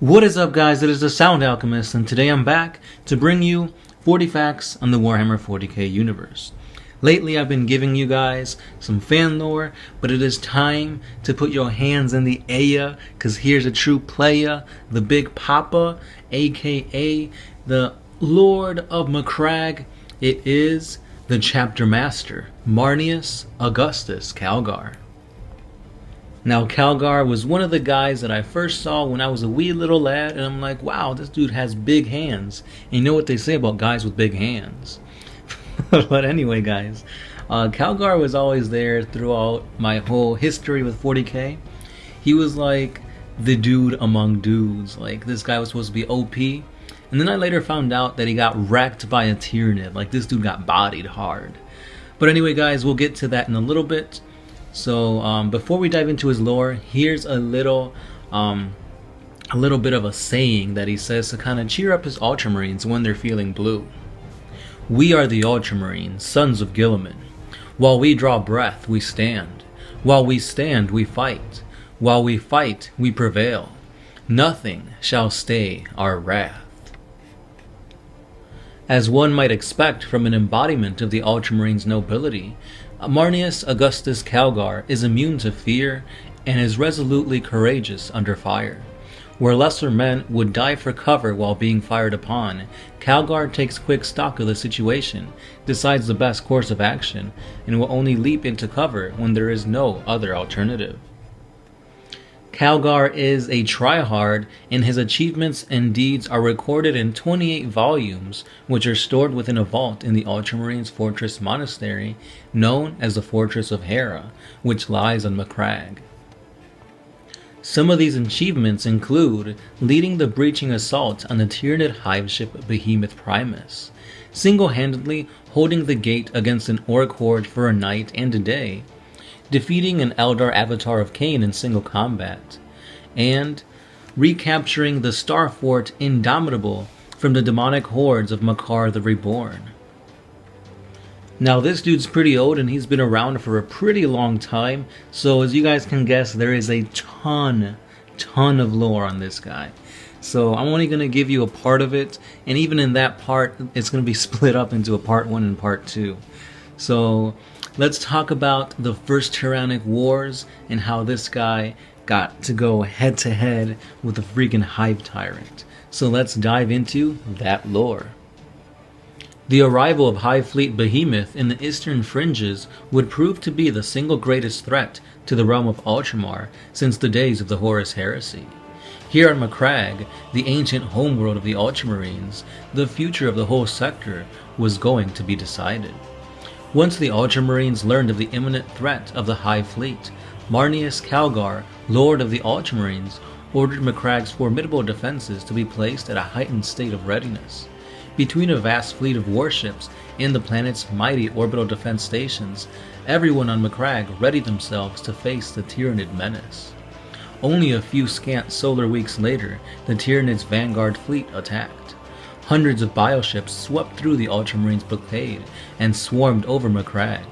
What is up, guys? It is the Sound Alchemist, and today I'm back to bring you 40 facts on the Warhammer 40k universe. Lately I've been giving you guys some fan lore, but it is time to put your hands in the air, cause here's a true player, the Big Papa, aka the Lord of Macragge. It is the Chapter Master, Marneus Augustus Calgar. Now, Calgar was one of the guys that I first saw when I was a wee little lad, and I'm like, wow, this dude has big hands. And you know what they say about guys with big hands. But anyway, guys, Calgar was always there throughout my whole history with 40k. He was like the dude among dudes. Like, this guy was supposed to be OP. And then I later found out that he got wrecked by a Tyranid. Like, this dude got bodied hard. But anyway, guys, we'll get to that in a little bit. So before we dive into his lore, here's a little bit of a saying that he says to kind of cheer up his Ultramarines when they're feeling blue. We are the Ultramarines, sons of Guilliman. While we draw breath, we stand. While we stand, we fight. While we fight, we prevail. Nothing shall stay our wrath. As one might expect from an embodiment of the Ultramarines' nobility, Marneus Augustus Calgar is immune to fear and is resolutely courageous under fire. Where lesser men would dive for cover while being fired upon, Calgar takes quick stock of the situation, decides the best course of action, and will only leap into cover when there is no other alternative. Calgar is a tryhard, and his achievements and deeds are recorded in 28 volumes, which are stored within a vault in the Ultramarines Fortress Monastery, known as the Fortress of Hera, which lies on Macragge. Some of these achievements include leading the breaching assault on the Tyranid hive ship Behemoth Primus, single-handedly holding the gate against an orc horde for a night and a day, defeating an Eldar avatar of Cain in single combat, and recapturing the Star Fort Indomitable from the demonic hordes of Makar the Reborn. Now, this dude's pretty old and he's been around for a pretty long time, so as you guys can guess, there is a ton of lore on this guy. So I'm only going to give you a part of it, and even in that part, it's going to be split up into a part 1 and part 2. So let's talk about the first Tyrannic Wars and how this guy got to go head to head with the freaking Hive Tyrant. So let's dive into that lore. The arrival of Hive Fleet Behemoth in the eastern fringes would prove to be the single greatest threat to the realm of Ultramar since the days of the Horus Heresy. Here on Macragge, the ancient homeworld of the Ultramarines, the future of the whole sector was going to be decided. Once the Ultramarines learned of the imminent threat of the Hive Fleet, Marneus Calgar, Lord of the Ultramarines, ordered Macragge's formidable defenses to be placed at a heightened state of readiness. Between a vast fleet of warships and the planet's mighty orbital defense stations, everyone on Macragge readied themselves to face the Tyranid menace. Only a few scant solar weeks later, the Tyranid's vanguard fleet attacked. Hundreds of bioships swept through the Ultramarines' blockade and swarmed over Macragge.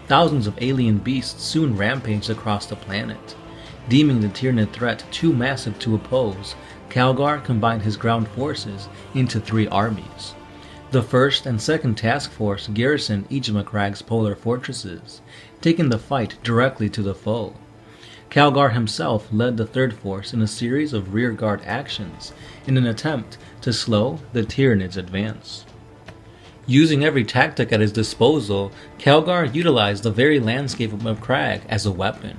Thousands of alien beasts soon rampaged across the planet. Deeming the Tyranid threat too massive to oppose, Calgar combined his ground forces into 3 armies. The 1st and 2nd Task Force garrisoned each of Macragge's polar fortresses, taking the fight directly to the foe. Calgar himself led the 3rd Force in a series of rearguard actions in an attempt to slow the Tyranids' advance. Using every tactic at his disposal, Calgar utilized the very landscape of Macragge as a weapon.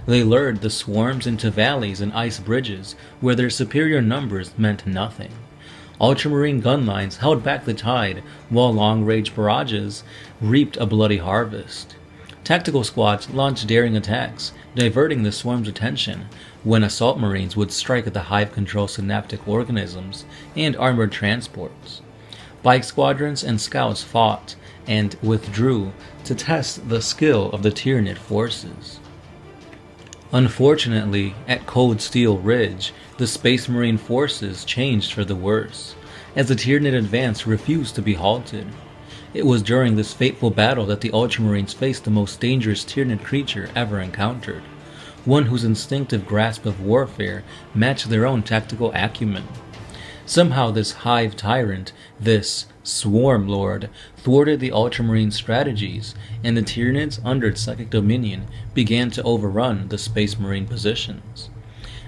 They lured the swarms into valleys and ice bridges where their superior numbers meant nothing. Ultramarine gun lines held back the tide, while long-range barrages reaped a bloody harvest. Tactical squads launched daring attacks, diverting the swarm's attention, when assault marines would strike at the hive-control synaptic organisms and armored transports. Bike squadrons and scouts fought and withdrew to test the skill of the Tyranid forces. Unfortunately, at Cold Steel Ridge, the Space Marine forces changed for the worse, as the Tyranid advance refused to be halted. It was during this fateful battle that the Ultramarines faced the most dangerous Tyranid creature ever encountered. one whose instinctive grasp of warfare matched their own tactical acumen. Somehow this hive tyrant, this swarm lord, thwarted the Ultramarine strategies, and the Tyranids under its psychic dominion began to overrun the Space Marine positions.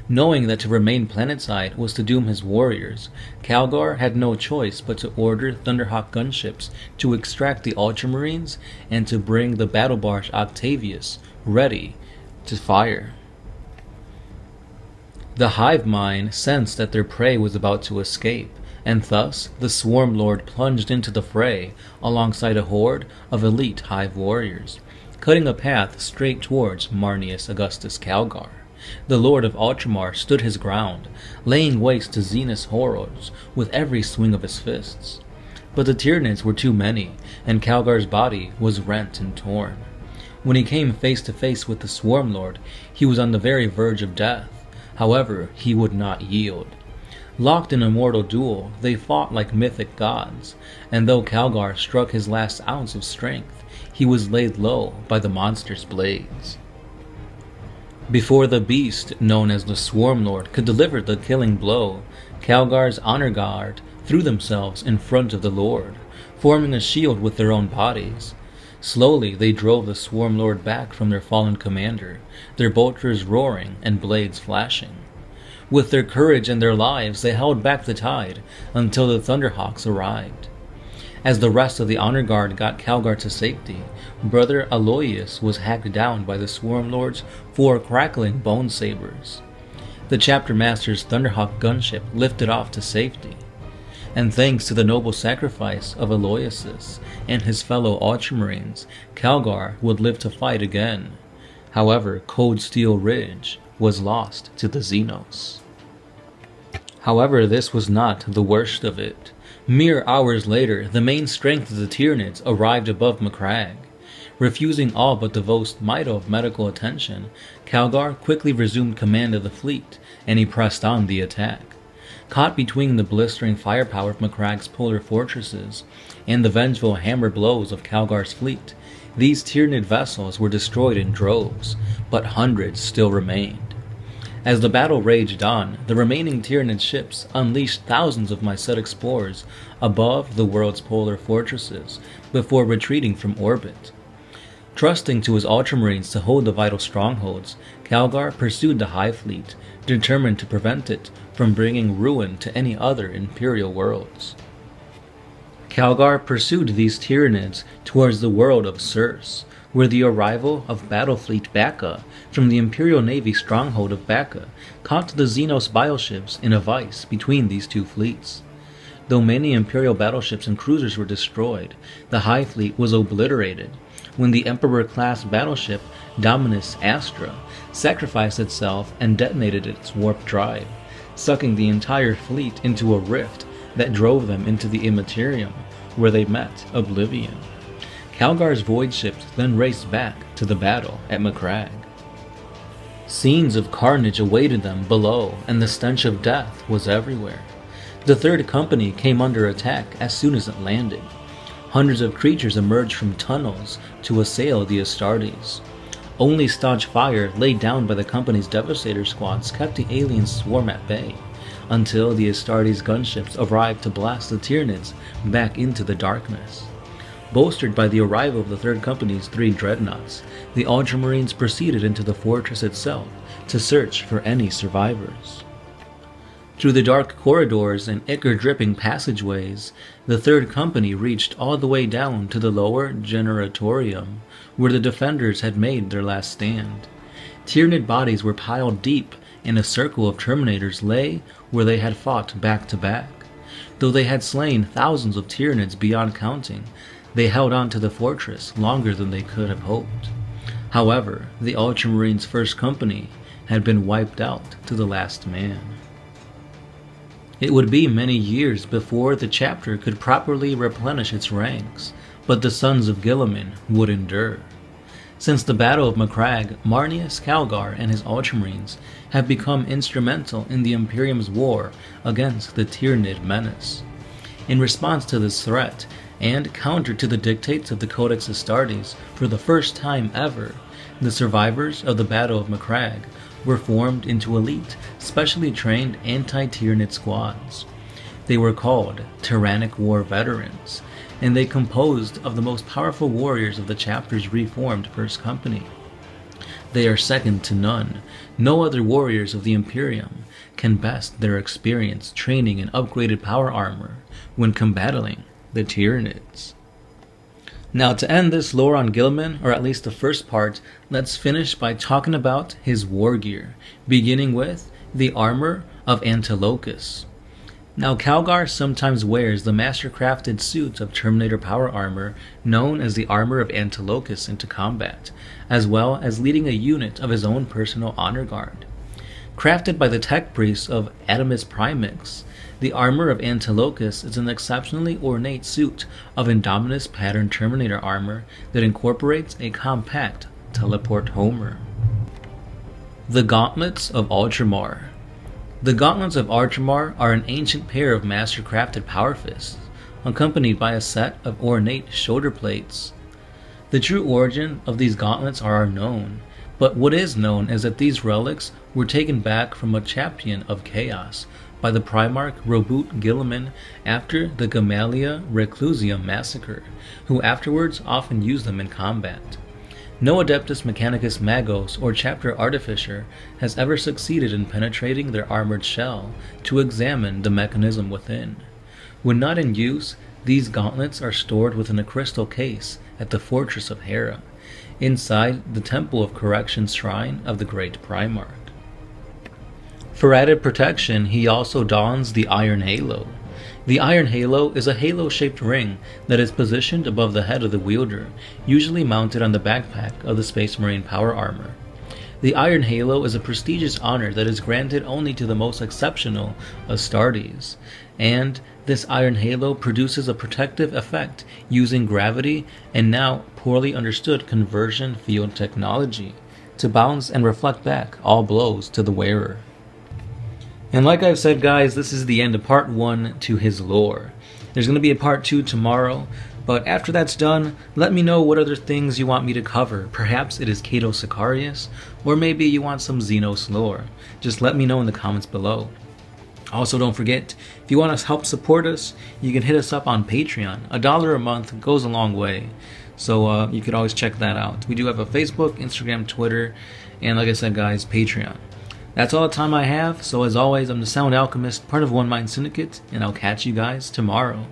Knowing that to remain planetside was to doom his warriors, Calgar had no choice but to order Thunderhawk gunships to extract the Ultramarines and to bring the battle barge Octavius ready to fire. The hive mind sensed that their prey was about to escape, and thus the Swarm Lord plunged into the fray alongside a horde of elite hive warriors, cutting a path straight towards Marneus Calgar. The Lord of Ultramar stood his ground, laying waste to Zenith's horrors with every swing of his fists. But the Tyranids were too many, and Calgar's body was rent and torn. When he came face to face with the Swarm Lord, he was on the very verge of death. However, he would not yield. Locked in a mortal duel, they fought like mythic gods, and though Calgar struck his last ounce of strength, he was laid low by the monster's blades. Before the beast, known as the Swarm Lord, could deliver the killing blow, Calgar's honor guard threw themselves in front of the Lord, forming a shield with their own bodies. Slowly they drove the Swarm Lord back from their fallen commander, their bolters roaring and blades flashing. With their courage and their lives, they held back the tide until the Thunderhawks arrived. As the rest of the honor guard got Calgar to safety, Brother Aloysius was hacked down by the Swarm Lord's 4 crackling bone sabers. The chapter master's Thunderhawk gunship lifted off to safety, and thanks to the noble sacrifice of Aloysius and his fellow Ultramarines, Calgar would live to fight again. However, Cold Steel Ridge was lost to the Xenos. However, this was not the worst of it. Mere hours later, the main strength of the Tyranids arrived above Macragge. Refusing all but the most vital of medical attention, Calgar quickly resumed command of the fleet, and he pressed on the attack. Caught between the blistering firepower of Macragge's polar fortresses and the vengeful hammer blows of Calgar's fleet, these Tyranid vessels were destroyed in droves, but hundreds still remained. As the battle raged on, the remaining Tyranid ships unleashed thousands of Mycetic spores above the world's polar fortresses before retreating from orbit. Trusting to his Ultramarines to hold the vital strongholds, Calgar pursued the Hive Fleet, determined to prevent it from bringing ruin to any other Imperial worlds. Calgar pursued these Tyranids towards the world of Circe, where the arrival of Battlefleet Bacca from the Imperial Navy stronghold of Bacca caught the Xenos bioships in a vice between these two fleets. Though many Imperial battleships and cruisers were destroyed, the Hive Fleet was obliterated when the Emperor-class battleship Dominus Astra sacrificed itself and detonated its warp drive, sucking the entire fleet into a rift that drove them into the Immaterium, where they met Oblivion. Calgar's void ships then raced back to the battle at Macragge. Scenes of carnage awaited them below, and the stench of death was everywhere. The Third Company came under attack as soon as it landed. Hundreds of creatures emerged from tunnels to assail the Astartes. Only staunch fire laid down by the company's Devastator squads kept the alien swarm at bay, until the Astartes gunships arrived to blast the Tyranids back into the darkness. Bolstered by the arrival of the Third Company's 3 dreadnoughts, the Ultramarines proceeded into the fortress itself to search for any survivors. Through the dark corridors and ichor-dripping passageways, the Third Company reached all the way down to the lower Generatorium, where the defenders had made their last stand. Tyranid bodies were piled deep, and a circle of Terminators lay where they had fought back to back. Though they had slain thousands of Tyranids beyond counting, they held on to the fortress longer than they could have hoped. However, the Ultramarines' First Company had been wiped out to the last man. It would be many years before the chapter could properly replenish its ranks, but the Sons of Guilliman would endure. Since the Battle of Macragge, Marneus Calgar and his Ultramarines have become instrumental in the Imperium's war against the Tyranid menace. In response to this threat, and counter to the dictates of the Codex Astartes, for the first time ever, The survivors of the Battle of Macragge were formed into elite, specially trained anti-Tyranid squads. They were called Tyrannic War Veterans, and they composed of the most powerful warriors of the chapter's reformed First Company. They are second to none. No other warriors of the Imperium can best their experience, training, and upgraded power armor when combating the Tyranids. Now, to end this lore on Guilliman, or at least the first part, let's finish by talking about his war gear, beginning with the armor of Antilochus. Now, Calgar sometimes wears the master-crafted suit of Terminator power armor known as the Armor of Antilochus into combat, as well as leading a unit of his own personal honor guard. Crafted by the tech priests of Adamus Primix, the Armor of Antilochus is an exceptionally ornate suit of Indominus pattern Terminator armor that incorporates a compact teleport homer. The Gauntlets of Ultram. The Gauntlets of Ultram are an ancient pair of master-crafted power fists, accompanied by a set of ornate shoulder plates. The true origin of these gauntlets are unknown, but what is known is that these relics were taken back from a champion of chaos by the Primarch Roboute Guilliman after the Gamaliel Reclusium massacre, who afterwards often used them in combat. No Adeptus Mechanicus Magos or Chapter Artificer has ever succeeded in penetrating their armored shell to examine the mechanism within. When not in use, these gauntlets are stored within a crystal case at the Fortress of Hera, inside the Temple of Correction Shrine of the Great Primarch. For added protection, he also dons the Iron Halo. The Iron Halo is a halo-shaped ring that is positioned above the head of the wielder, usually mounted on the backpack of the Space Marine power armor. The Iron Halo is a prestigious honor that is granted only to the most exceptional Astartes, and this Iron Halo produces a protective effect using gravity and now poorly understood conversion field technology to bounce and reflect back all blows to the wearer. And like I've said, guys, this is the end of part 1 to his lore. There's going to be a part 2 tomorrow, but after that's done, let me know what other things you want me to cover. Perhaps it is Cato Sicarius, or maybe you want some Xenos lore. Just let me know in the comments below. Also, don't forget, if you want to help support us, you can hit us up on Patreon. $1 a month goes a long way, so you could always check that out. We do have a Facebook, Instagram, Twitter, and like I said, guys, Patreon. That's all the time I have, so as always, I'm the Sound Alchemist, part of One Mind Syndicate, and I'll catch you guys tomorrow.